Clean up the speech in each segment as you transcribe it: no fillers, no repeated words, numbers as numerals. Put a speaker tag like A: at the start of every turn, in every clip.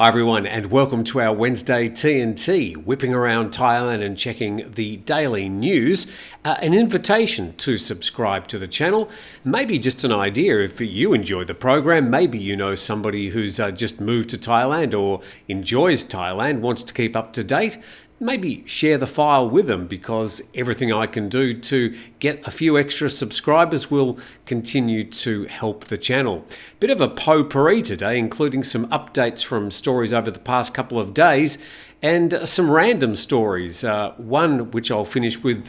A: Hi everyone, and welcome to our Wednesday TNT, whipping around Thailand and checking the daily news. An invitation to subscribe to the channel. Maybe just an idea if you enjoy the program. Maybe you know somebody who's just moved to Thailand or enjoys Thailand, wants to keep up to date. Maybe share the file with them, because everything I can do to get a few extra subscribers will continue to help the channel. Bit of a potpourri today, including some updates from stories over the past couple of days and some random stories. One which I'll finish with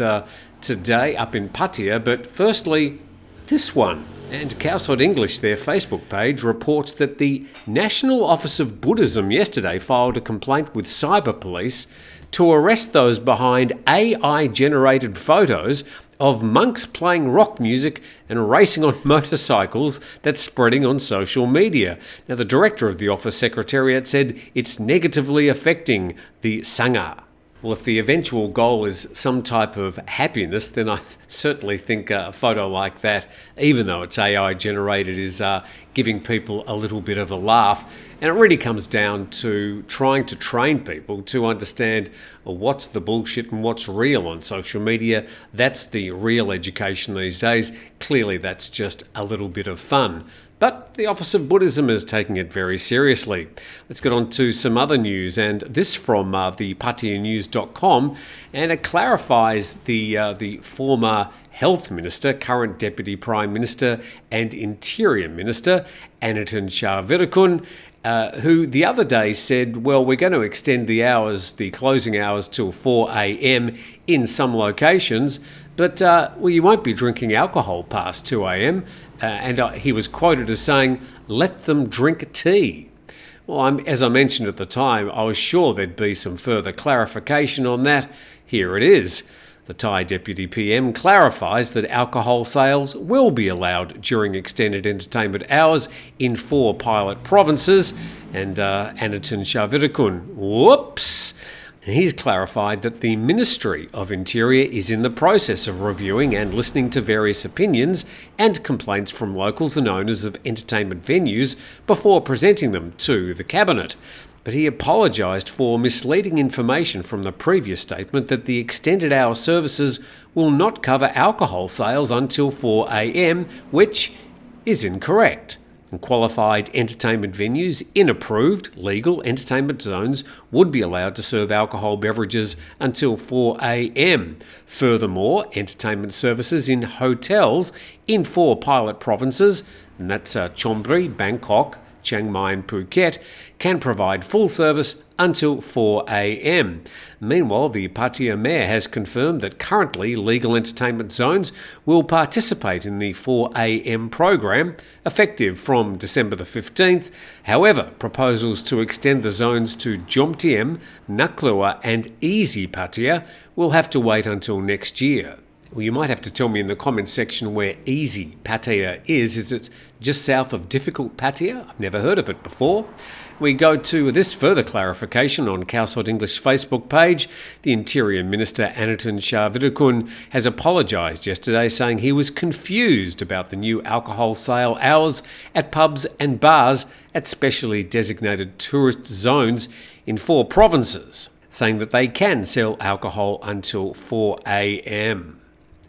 A: today up in Pattaya, but firstly, this one. And Cowside English, their Facebook page, reports that the National Office of Buddhism yesterday filed a complaint with cyber police to arrest those behind AI-generated photos of monks playing rock music and racing on motorcycles that's spreading on social media. Now, the director of the office secretariat said it's negatively affecting the Sangha. Well, if the eventual goal is some type of happiness, then I certainly think a photo like that, even though it's AI generated, is giving people a little bit of a laugh. And it really comes down to trying to train people to understand what's the bullshit and what's real on social media. That's the real education these days. Clearly, that's just a little bit of fun. But the Office of Buddhism is taking it very seriously. Let's get on to some other news, and this from the PattayaNews.com, and it clarifies the former Health Minister, current Deputy Prime Minister and Interior Minister, Anutin Charnvirakul, who the other day said, well, we're going to extend the closing hours till 4 a.m. in some locations, but you won't be drinking alcohol past 2 a.m. And he was quoted as saying, let them drink tea. Well, as I mentioned at the time, I was sure there'd be some further clarification on that. Here it is. The Thai Deputy PM clarifies that alcohol sales will be allowed during extended entertainment hours in 4 pilot provinces. And Anutin Charnvirakul, whoops! He's clarified that the Ministry of Interior is in the process of reviewing and listening to various opinions and complaints from locals and owners of entertainment venues before presenting them to the Cabinet. But he apologised for misleading information from the previous statement that the extended hour services will not cover alcohol sales until 4 a.m, which is incorrect. And qualified entertainment venues in approved legal entertainment zones would be allowed to serve alcohol beverages until 4 a.m. Furthermore, entertainment services in hotels in 4 pilot provinces, and that's Chonburi, Bangkok, Chiang Mai and Phuket, can provide full service until 4 a.m. Meanwhile, the Pattaya Mayor has confirmed that currently legal entertainment zones will participate in the 4 a.m. program, effective from December the 15th. However, proposals to extend the zones to Jomtien, Naklua and Easy Pattaya will have to wait until next year. Well, you might have to tell me in the comments section where Easy Pattaya is. Is it just south of Difficult Pattaya? I've never heard of it before. We go to this further clarification on Cowside English Facebook page. The Interior Minister Anutin Charnvirakul has apologised yesterday, saying he was confused about the new alcohol sale hours at pubs and bars at specially designated tourist zones in 4 provinces, saying that they can sell alcohol until 4 a.m.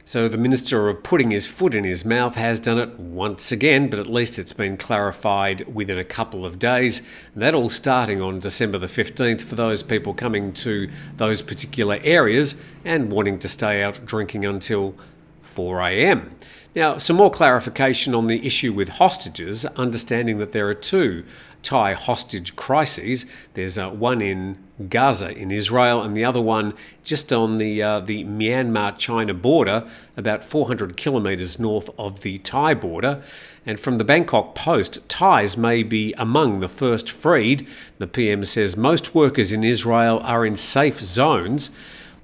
A: So the Minister of putting his foot in his mouth has done it once again, but at least it's been clarified within a couple of days. That all starting on December the 15th for those people coming to those particular areas and wanting to stay out drinking until 4 a.m. Now, some more clarification on the issue with hostages, understanding that there are 2 Thai hostage crises. There's one in Gaza in Israel and the other one just on the Myanmar-China border, about 400 kilometres north of the Thai border. And from the Bangkok Post, Thais may be among the first freed. The PM says most workers in Israel are in safe zones,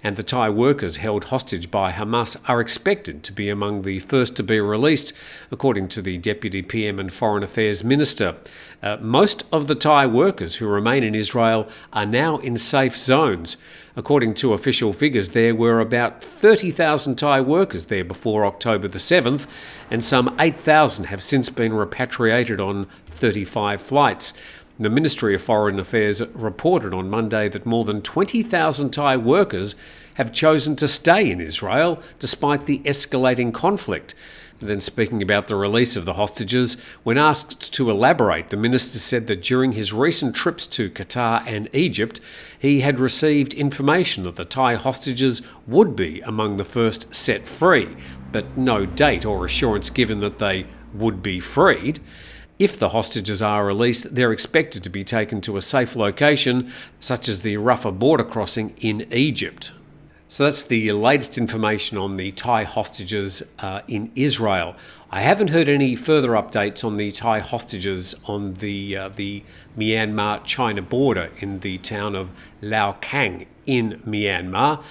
A: and the Thai workers held hostage by Hamas are expected to be among the first to be released, according to the Deputy PM and Foreign Affairs Minister. Most of the Thai workers who remain in Israel are now in safe zones. According to official figures, there were about 30,000 Thai workers there before October the 7th, and some 8,000 have since been repatriated on 35 flights. The Ministry of Foreign Affairs reported on Monday that more than 20,000 Thai workers have chosen to stay in Israel despite the escalating conflict. And then, speaking about the release of the hostages, when asked to elaborate, the minister said that during his recent trips to Qatar and Egypt, he had received information that the Thai hostages would be among the first set free, but no date or assurance given that they would be freed. If the hostages are released, they're expected to be taken to a safe location, such as the Rafah border crossing in Egypt. So that's the latest information on the Thai hostages in Israel. I haven't heard any further updates on the Thai hostages on the Myanmar-China border in the town of Lao Kang in Myanmar.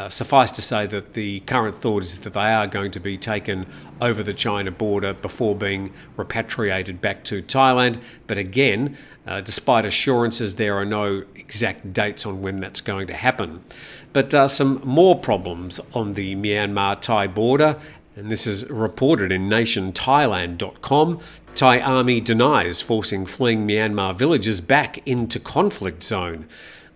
A: Suffice to say that the current thought is that they are going to be taken over the China border before being repatriated back to Thailand. But again, despite assurances, there are no exact dates on when that's going to happen. But some more problems on the Myanmar-Thai border, and this is reported in nationthailand.com. Thai army denies forcing fleeing Myanmar villagers back into conflict zone.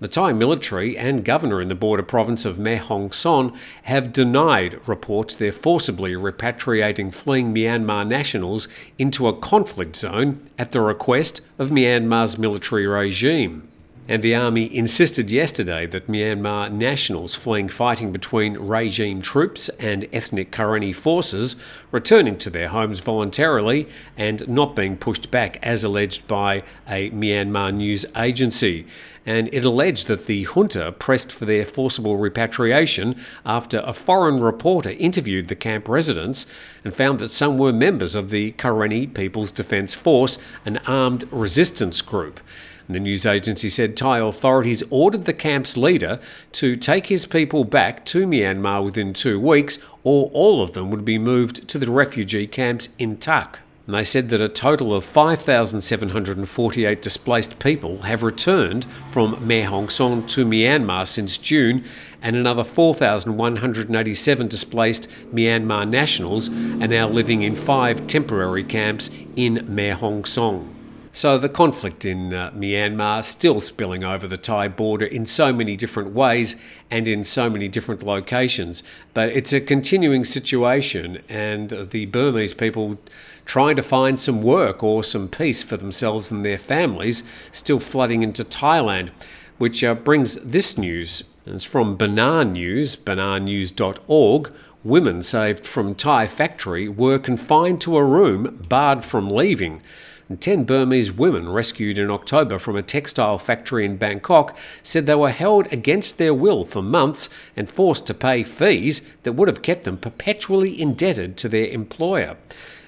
A: The Thai military and governor in the border province of Mae Hong Son have denied reports they're forcibly repatriating fleeing Myanmar nationals into a conflict zone at the request of Myanmar's military regime. And the army insisted yesterday that Myanmar nationals fleeing fighting between regime troops and ethnic Karenni forces returning to their homes voluntarily and not being pushed back as alleged by a Myanmar news agency. And it alleged that the junta pressed for their forcible repatriation after a foreign reporter interviewed the camp residents and found that some were members of the Karenni People's Defence Force, an armed resistance group. The news agency said Thai authorities ordered the camp's leader to take his people back to Myanmar within 2 weeks, or all of them would be moved to the refugee camps in Tak. And they said that a total of 5,748 displaced people have returned from Mae Hong Son to Myanmar since June, and another 4,187 displaced Myanmar nationals are now living in 5 temporary camps in Mae Hong Son. So the conflict in Myanmar still spilling over the Thai border in so many different ways and in so many different locations. But it's a continuing situation, and the Burmese people trying to find some work or some peace for themselves and their families still flooding into Thailand, which brings this news. It's from Banar News, banarnews.org. Women saved from Thai factory were confined to a room, barred from leaving. And 10 Burmese women rescued in October from a textile factory in Bangkok said they were held against their will for months and forced to pay fees that would have kept them perpetually indebted to their employer.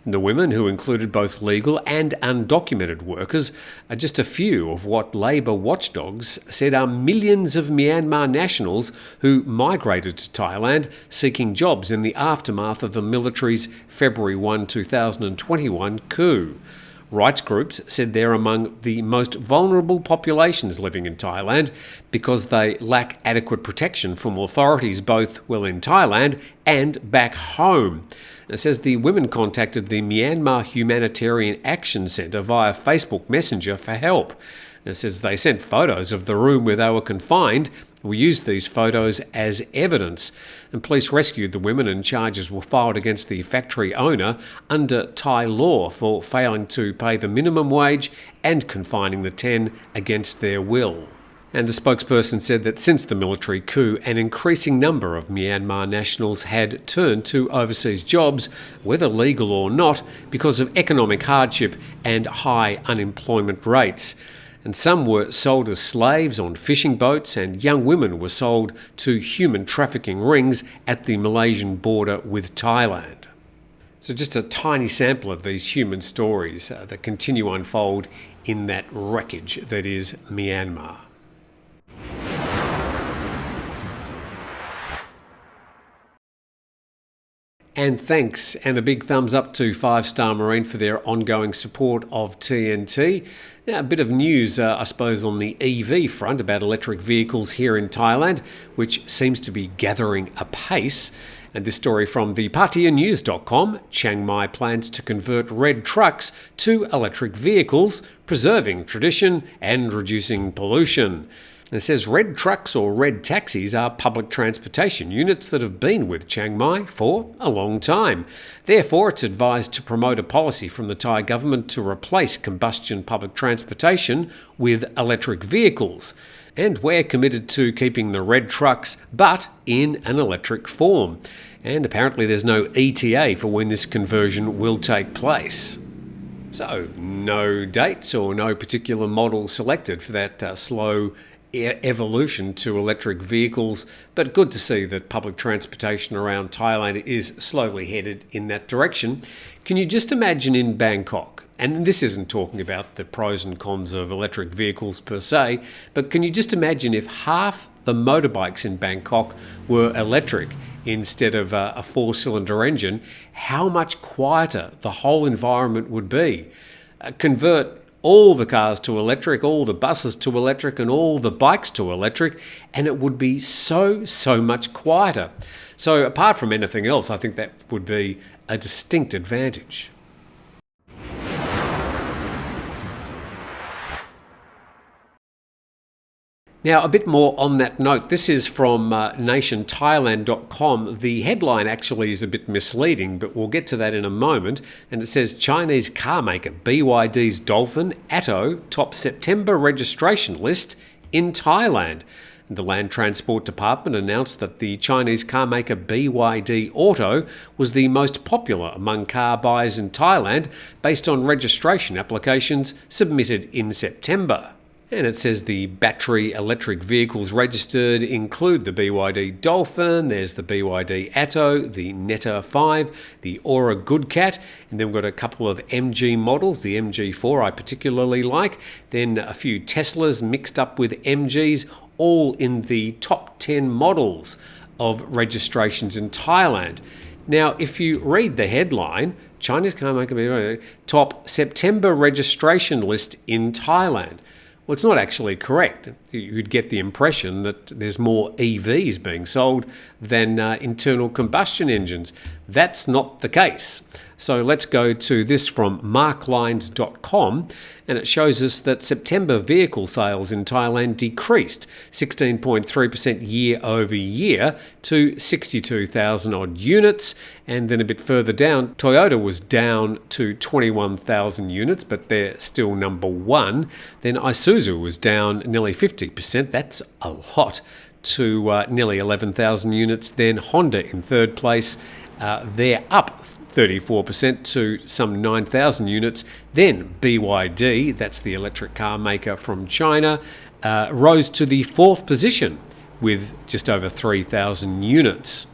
A: And the women, who included both legal and undocumented workers, are just a few of what labour watchdogs said are millions of Myanmar nationals who migrated to Thailand seeking jobs in the aftermath of the military's February 1, 2021 coup. Rights groups said they're among the most vulnerable populations living in Thailand because they lack adequate protection from authorities both in Thailand and back home. It says the women contacted the Myanmar Humanitarian Action Centre via Facebook Messenger for help. It says they sent photos of the room where they were confined. We used these photos as evidence, and police rescued the women and charges were filed against the factory owner under Thai law for failing to pay the minimum wage and confining the 10 against their will. And the spokesperson said that since the military coup, an increasing number of Myanmar nationals had turned to overseas jobs, whether legal or not, because of economic hardship and high unemployment rates. And some were sold as slaves on fishing boats, and young women were sold to human trafficking rings at the Malaysian border with Thailand. So just a tiny sample of these human stories that continue to unfold in that wreckage that is Myanmar. And thanks and a big thumbs up to 5 Star Marine for their ongoing support of TNT. Now, a bit of news, I suppose, on the EV front about electric vehicles here in Thailand, which seems to be gathering apace. And this story from the PattayaNews.com, Chiang Mai plans to convert red trucks to electric vehicles, preserving tradition and reducing pollution. And it says red trucks or red taxis are public transportation units that have been with Chiang Mai for a long time. Therefore, it's advised to promote a policy from the Thai government to replace combustion public transportation with electric vehicles. And we're committed to keeping the red trucks, but in an electric form. And apparently there's no ETA for when this conversion will take place. So, no dates or no particular model selected for that slow evolution to electric vehicles, but good to see that public transportation around Thailand is slowly headed in that direction. Can you just imagine in Bangkok, and this isn't talking about the pros and cons of electric vehicles per se, but can you just imagine if half the motorbikes in Bangkok were electric instead of a four-cylinder engine, how much quieter the whole environment would be? Convert all the cars to electric, all the buses to electric, and all the bikes to electric, and it would be so much quieter. So apart from anything else, I think that would be a distinct advantage. Now, a bit more on that note. This is from nationthailand.com. The headline actually is a bit misleading, but we'll get to that in a moment. And it says, Chinese car maker BYD's Dolphin Atto tops September registration list in Thailand. And the Land Transport Department announced that the Chinese car maker BYD Auto was the most popular among car buyers in Thailand based on registration applications submitted in September. And it says the battery electric vehicles registered include the BYD Dolphin, there's the BYD Atto, the Netta 5, the Aura Good Cat, and then we've got a couple of MG models, the MG4 I particularly like, then a few Teslas mixed up with MGs, all in the top 10 models of registrations in Thailand. Now, if you read the headline, Chinese car maker top September registration list in Thailand. Well, it's not actually correct. You'd get the impression that there's more EVs being sold than internal combustion engines. That's not the case. So let's go to this from marklines.com, and it shows us that September vehicle sales in Thailand decreased 16.3% year over year to 62,000 odd units. And then a bit further down, Toyota was down to 21,000 units, but they're still number one. Then Isuzu was down nearly 50%. That's a lot, to nearly 11,000 units. Then Honda in third place. They're up 34% to some 9,000 units. Then BYD, that's the electric car maker from China, rose to the fourth position with just over 3,000 units.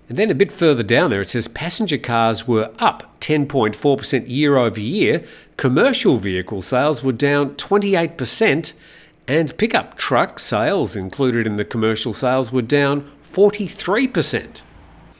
A: And then a bit further down there, it says passenger cars were up 10.4% year over year. Commercial vehicle sales were down 28%. And pickup truck sales included in the commercial sales were down 43%.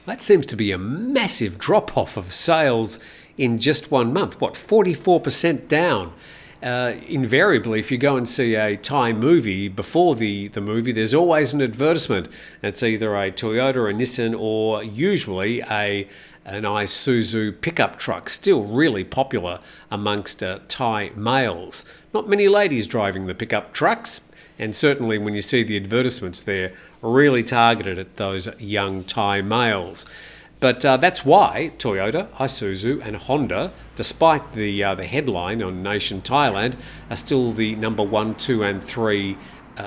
A: That seems to be a massive drop-off of sales in just 1 month. 44% down? Invariably, if you go and see a Thai movie, before the movie, there's always an advertisement. It's either a Toyota, a Nissan, or usually an Isuzu pickup truck. Still really popular amongst Thai males. Not many ladies driving the pickup trucks. And certainly when you see the advertisements, they're really targeted at those young Thai males. But that's why Toyota, Isuzu and Honda, despite the headline on Nation Thailand, are still the number 1, 2 and 3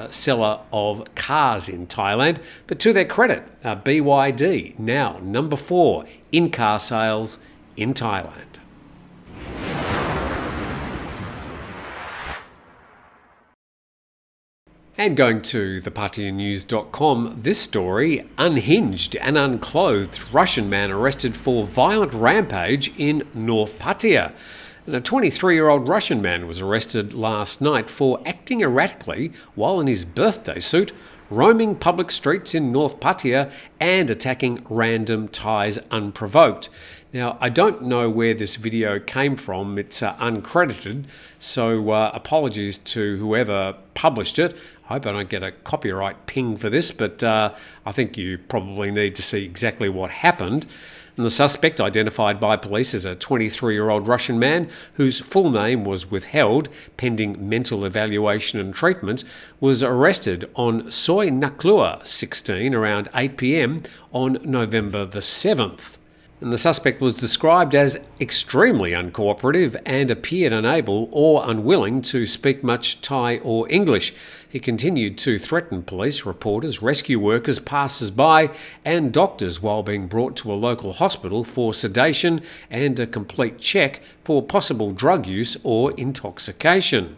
A: seller of cars in Thailand. But to their credit, BYD now number 4 in car sales in Thailand. And going to thePattayaNews.com, this story, unhinged and unclothed Russian man arrested for violent rampage in North Pattaya. And a 23-year-old Russian man was arrested last night for acting erratically while in his birthday suit, roaming public streets in North Pattaya and attacking random Thais unprovoked. Now, I don't know where this video came from. It's uncredited, so apologies to whoever published it. I hope I don't get a copyright ping for this, but I think you probably need to see exactly what happened. And the suspect, identified by police as a 23-year-old Russian man whose full name was withheld pending mental evaluation and treatment, was arrested on Soi Naklua 16 around 8 p.m. on November the 7th. And the suspect was described as extremely uncooperative and appeared unable or unwilling to speak much Thai or English. He continued to threaten police, reporters, rescue workers, passers-by and doctors while being brought to a local hospital for sedation and a complete check for possible drug use or intoxication.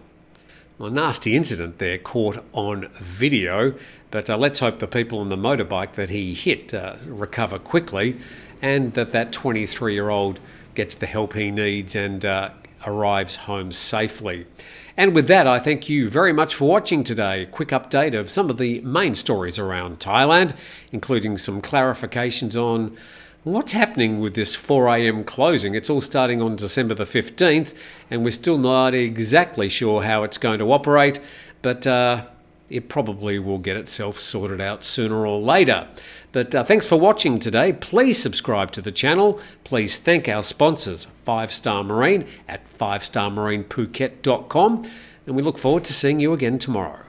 A: A nasty incident there caught on video, but let's hope the people on the motorbike that he hit recover quickly, and that 23-year-old gets the help he needs and arrives home safely. And with that, I thank you very much for watching today. A quick update of some of the main stories around Thailand, including some clarifications on what's happening with this 4 a.m. closing. It's all starting on December the 15th, and we're still not exactly sure how it's going to operate, but it probably will get itself sorted out sooner or later. But thanks for watching today. Please subscribe to the channel. Please thank our sponsors, 5-Star Marine at 5starmarinephuket.com. And we look forward to seeing you again tomorrow.